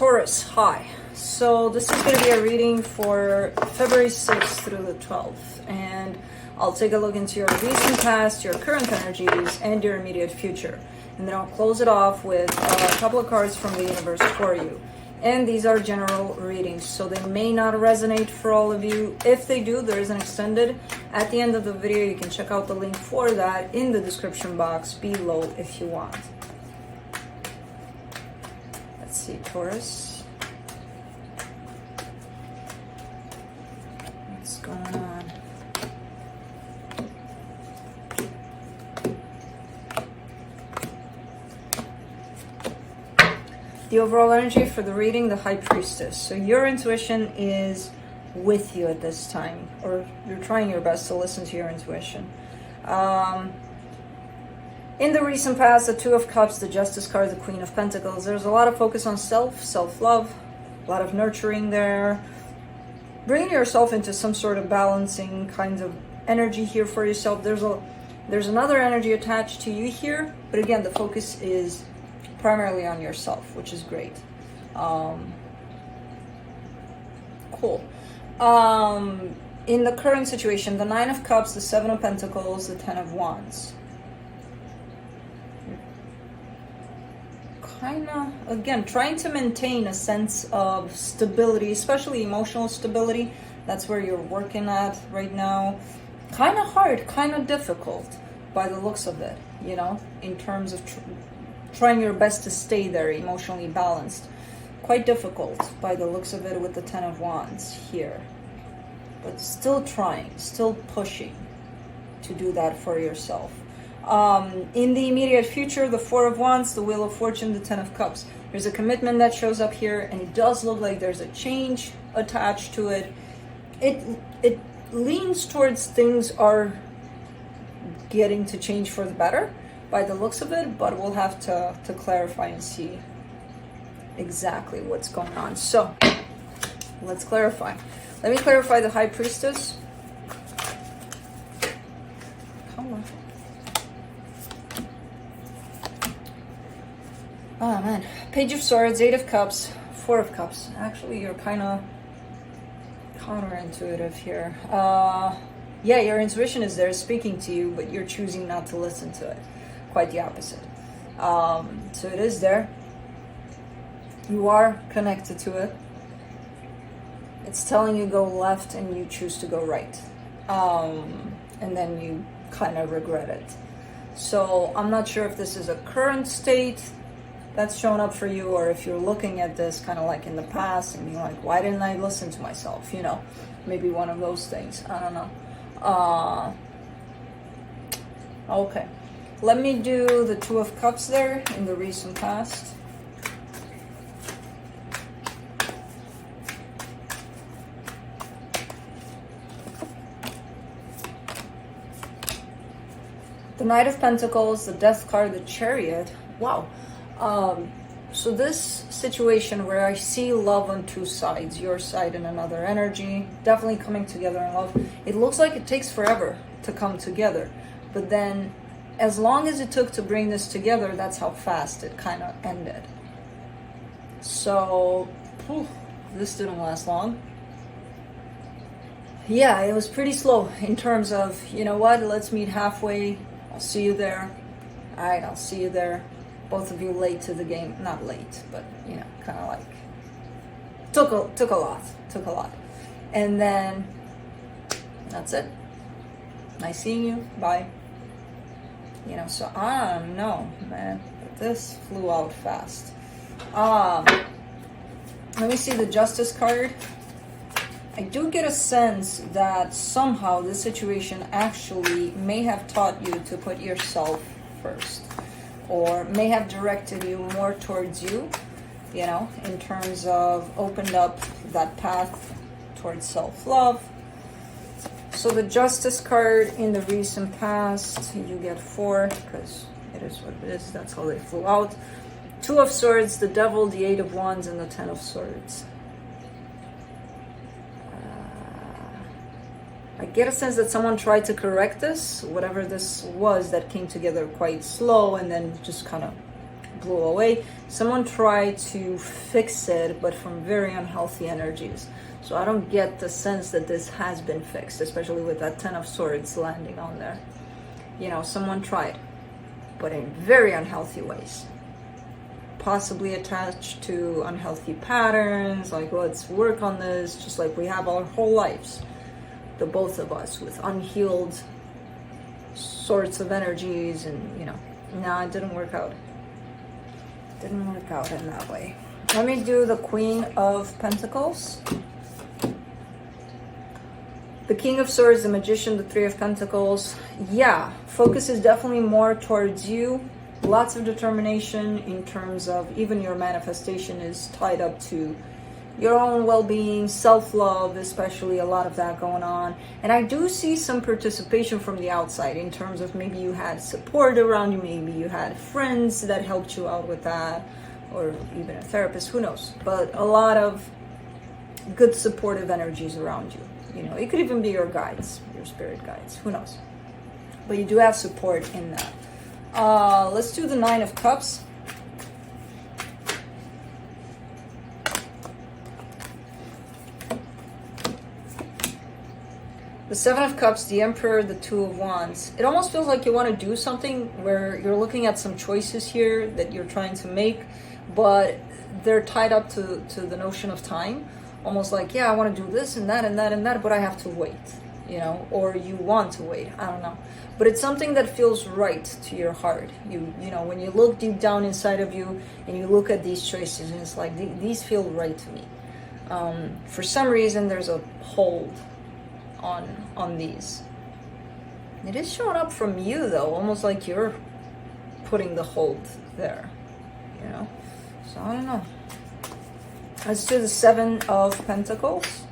Taurus, hi. So this is going to be a reading for February 6th through the 12th, and I'll take a look into your recent past, your current energies, and your immediate future. And then I'll close it off with a couple of cards from the universe for you. And these are general readings, so they may not resonate for all of you. If they do, there is an extended at the end of the video. You can check out the link for that in the description box below if you want. Let's see, Taurus. What's going on? The overall energy for the reading, the High Priestess. So your intuition is with you at this time, or you're trying your best to listen to your intuition. In the recent past, the Two of Cups, the Justice card, the Queen of Pentacles, there's a lot of focus on self-love, a lot of nurturing there, bringing yourself into some sort of balancing kind of energy here for yourself. There's another energy attached to you here, but again, the focus is primarily on yourself, which is great. Cool. In the current situation, the Nine of Cups, the Seven of Pentacles, the Ten of Wands. Kind of, again, trying to maintain a sense of stability, especially emotional stability. That's where you're working at right now. Kind of hard, kind of difficult by the looks of it, you know, in terms of trying your best to stay there emotionally balanced. Quite difficult by the looks of it with the Ten of Wands here. But still trying, still pushing to do that for yourself. In the immediate future, the Four of Wands, the Wheel of Fortune, the Ten of Cups. There's a commitment that shows up here, and it does look like there's a change attached to it. It leans towards things are getting to change for the better by the looks of it, but we'll have to clarify and see exactly what's going on. So let's clarify. Let me clarify the High Priestess. Come on. Oh man. Page of Swords, Eight of Cups, Four of Cups. Actually, you're kind of counterintuitive here. Yeah, your intuition is there speaking to you, but you're choosing not to listen to it. Quite the opposite. So it is there. You are connected to it. It's telling you go left and you choose to go right. And then you kind of regret it. So I'm not sure if this is a current state that's shown up for you, or if you're looking at this kind of like in the past and being like, why didn't I listen to myself? You know, maybe one of those things. I don't know. Okay. Let me do the Two of Cups there in the recent past. The Knight of Pentacles, the Death card, the Chariot. Wow. So this situation where I see love on two sides, your side and another energy, definitely coming together in love. It looks like it takes forever to come together, but then as long as it took to bring this together, that's how fast it kind of ended. So, this didn't last long. Yeah, it was pretty slow in terms of, you know what, let's meet halfway. I'll see you there. All right, I'll see you there. Both of you late to the game. Not late, but, you know, kind of like took a lot. And then that's it. Nice seeing you. Bye. You know, so I don't know, man. But this flew out fast. Let me see the Justice card. I do get a sense that somehow this situation actually may have taught you to put yourself first, or may have directed you more towards you, you know, in terms of opened up that path towards self-love. So the Justice card in the recent past, you get 4 because it is what it is. That's how they flew out. Two of Swords, the Devil, the Eight of Wands, and the Ten of Swords. I get a sense that someone tried to correct this, whatever this was that came together quite slow and then just kind of blew away. Someone tried to fix it, but from very unhealthy energies. So I don't get the sense that this has been fixed, especially with that Ten of Swords landing on there. You know, someone tried, but in very unhealthy ways. Possibly attached to unhealthy patterns, like let's work on this, just like we have our whole lives. The both of us with unhealed sorts of energies, and you know, no, it didn't work out. Didn't work out in that way. Let me do the Queen of Pentacles. The King of Swords, the Magician, the Three of Pentacles. Yeah, focus is definitely more towards you. Lots of determination in terms of even your manifestation is tied up to your own well-being, self-love, especially a lot of that going on. And I do see some participation from the outside in terms of maybe you had support around you, maybe you had friends that helped you out with that, or even a therapist, who knows. But a lot of good supportive energies around you. You know, it could even be your guides, your spirit guides, who knows. But you do have support in that. Let's do the Nine of Cups. The Seven of Cups, the Emperor, the Two of Wands. It almost feels like you want to do something where you're looking at some choices here that you're trying to make, but they're tied up to the notion of time. Almost like, yeah, I want to do this and that and that and that, but I have to wait, you know, or you want to wait. I don't know. But it's something that feels right to your heart. You know, when you look deep down inside of you and you look at these choices, and it's like, these feel right to me. For some reason, there's a hold on these. It is showing up from you though, almost like you're putting the hold there, you know. So I don't know. Let's do the Seven of Pentacles.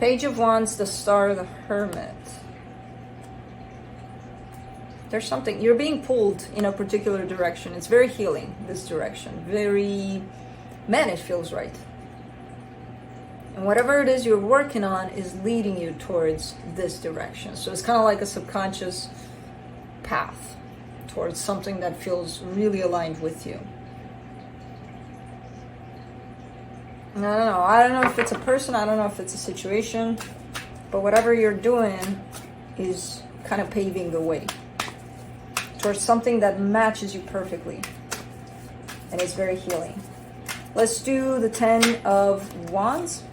Page of Wands, the Star, the Hermit. There's something, you're being pulled in a particular direction. It's very healing, this direction. Very, man, it feels right. And whatever it is you're working on is leading you towards this direction. So it's kind of like a subconscious path towards something that feels really aligned with you. I don't know if it's a person, I don't know if it's a situation, but whatever you're doing is kind of paving the way towards something that matches you perfectly, and it's very healing. Let's do the Ten of Wands.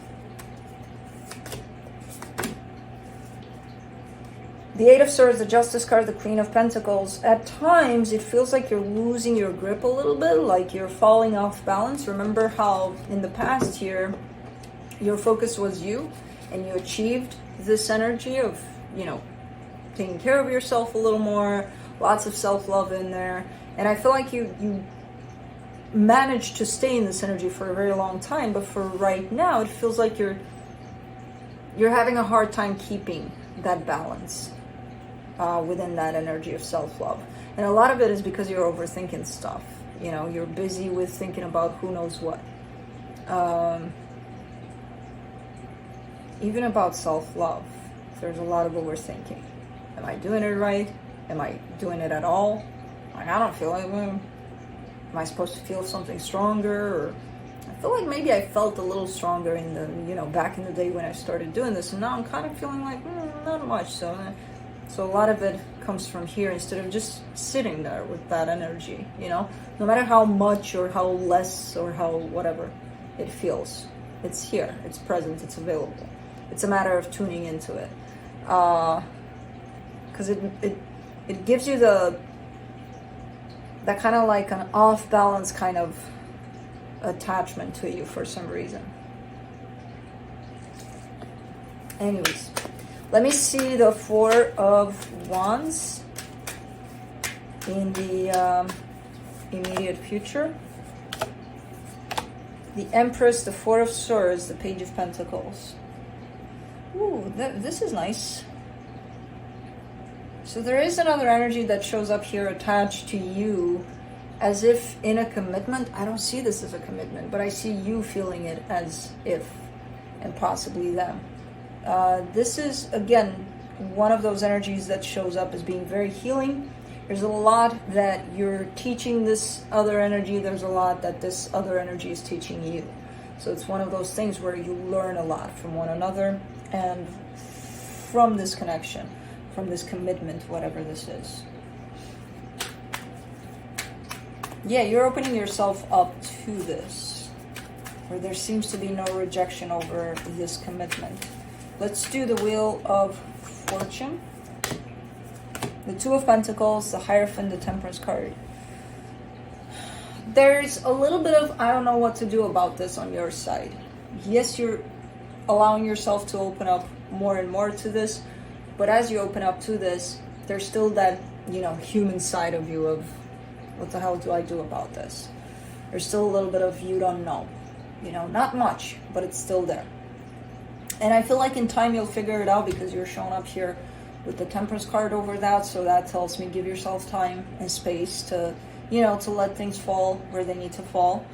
The Eight of Swords, the Justice card, the Queen of Pentacles. At times, it feels like you're losing your grip a little bit, like you're falling off balance. Remember how in the past here, your focus was you, and you achieved this energy of, you know, taking care of yourself a little more, lots of self-love in there. And I feel like you managed to stay in this energy for a very long time, but for right now, it feels like you're having a hard time keeping that balance. Within that energy of self-love. And a lot of it is because you're overthinking stuff. You know, you're busy with thinking about who knows what. Even about self-love, there's a lot of overthinking. Am I doing it right? Am I doing it at all? Like, I don't feel like, am I supposed to feel something stronger? Or I feel like maybe I felt a little stronger in the, you know, back in the day when I started doing this. And now I'm kind of feeling like, not much. So a lot of it comes from here instead of just sitting there with that energy, you know, no matter how much or how less or how whatever it feels, it's here, it's present, it's available. It's a matter of tuning into it. Because it gives you that kind of like an off balance kind of attachment to you for some reason. Anyways. Let me see the Four of Wands in the immediate future. The Empress, the Four of Swords, the Page of Pentacles. Ooh, this is nice. So there is another energy that shows up here attached to you as if in a commitment. I don't see this as a commitment, but I see you feeling it as if, and possibly them. This is, again, one of those energies that shows up as being very healing. There's a lot that you're teaching this other energy. There's a lot that this other energy is teaching you. So it's one of those things where you learn a lot from one another and from this connection, from this commitment, whatever this is. Yeah, you're opening yourself up to this, where there seems to be no rejection over this commitment. Let's do the Wheel of Fortune. The Two of Pentacles, the Hierophant, the Temperance card. There's a little bit of, I don't know what to do about this on your side. Yes, you're allowing yourself to open up more and more to this, but as you open up to this, there's still that, human side of you of, what the hell do I do about this? There's still a little bit of you don't know. Not much, but it's still there. And I feel like in time you'll figure it out because you're showing up here with the Temperance card over that. So that tells me give yourself time and space to, to let things fall where they need to fall.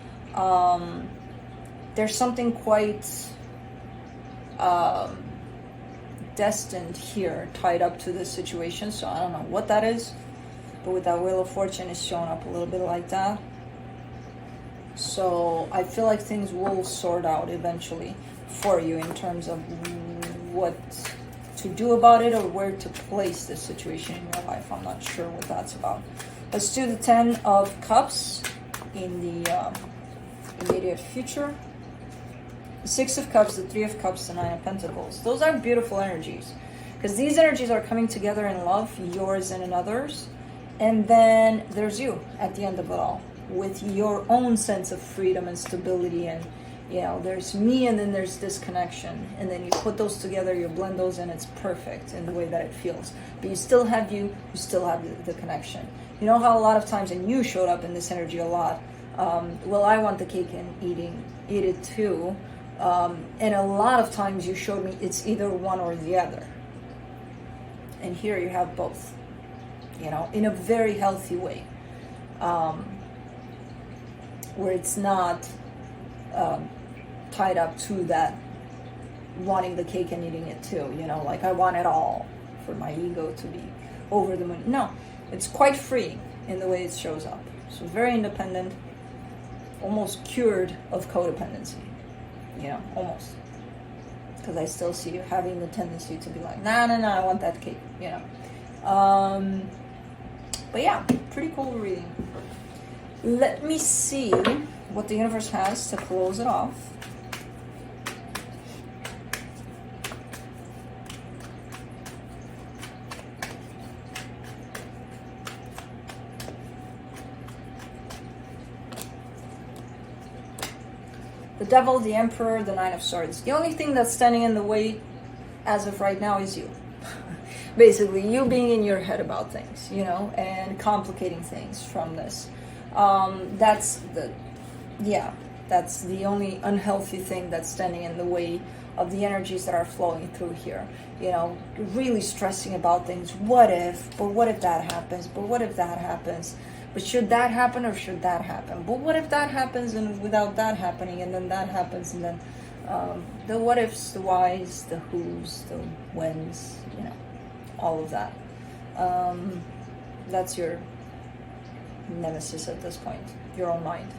There's something quite destined here tied up to this situation. So I don't know what that is. But with that Wheel of Fortune, it's showing up a little bit like that. So I feel like things will sort out eventually for you in terms of what to do about it or where to place this situation in your life. I'm not sure what that's about. Let's do the 10 of Cups in the immediate future. The 6 of Cups, the 3 of Cups, the 9 of Pentacles. Those are beautiful energies because these energies are coming together in love, yours and another's. And then there's you at the end of it all with your own sense of freedom and stability. And, there's me and then there's this connection. And then you put those together, you blend those and it's perfect in the way that it feels. But you still have you still have the connection. You know how a lot of times, and you showed up in this energy a lot, well, I want the cake and eat it too. And a lot of times you showed me it's either one or the other. And here you have both. In a very healthy way, where it's not tied up to that wanting the cake and eating it too, like I want it all for my ego to be over the moon. No, it's quite free in the way it shows up. So very independent, almost cured of codependency, almost. Because I still see you having the tendency to be like, nah, I want that cake, But yeah, pretty cool reading. Let me see what the universe has to close it off. The Devil, the Emperor, the Nine of Swords. The only thing that's standing in the way as of right now is you. Basically, you being in your head about things, and complicating things from this. That's the only unhealthy thing that's standing in the way of the energies that are flowing through here. Really stressing about things. What if that happens? But what if that happens? But should that happen or should that happen? But what if that happens and without that happening and then that happens and then the what ifs, the whys, the whos, the whens, all of that. That's your nemesis at this point, your own mind.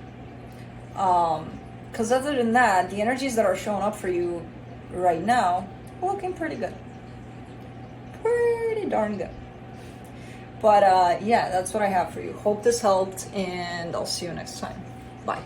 Because other than that, the energies that are showing up for you right now are looking pretty good. Pretty darn good. But yeah, that's what I have for you. Hope this helped, and I'll see you next time. Bye.